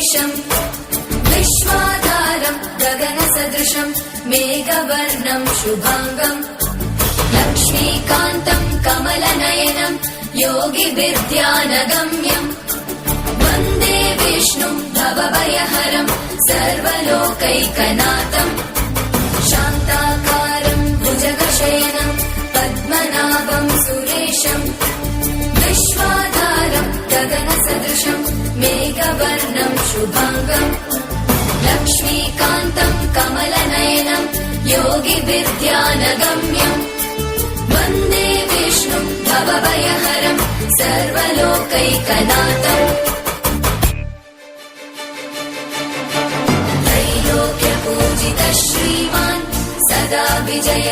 सुरेशम् विश्वाधारम् गगनसदृशम् मेघवर्णम् शुभाङ्गम् लक्ष्मीकान्तम् कमलनयनम् योगिभिर्ध्यानगम्यम् वन्दे विष्णुम् भवभयहरम् सर्वलोकैकनाथम् शान्ताकारम् भुजगशयनम् पद्मनाभम् सुरेशम् विश्वाधारम् गगनसदृशम् मेघवर्णम् शुभाङ्गम् लक्ष्मीकान्तम् कमलनयनम् योगिभिर्ध्यानगम्यम् वन्दे विष्णुम् भवभयहरम् सर्वलोकैकनाथम् त्रैलोक्यपूजितः श्रीमान् सदा विजय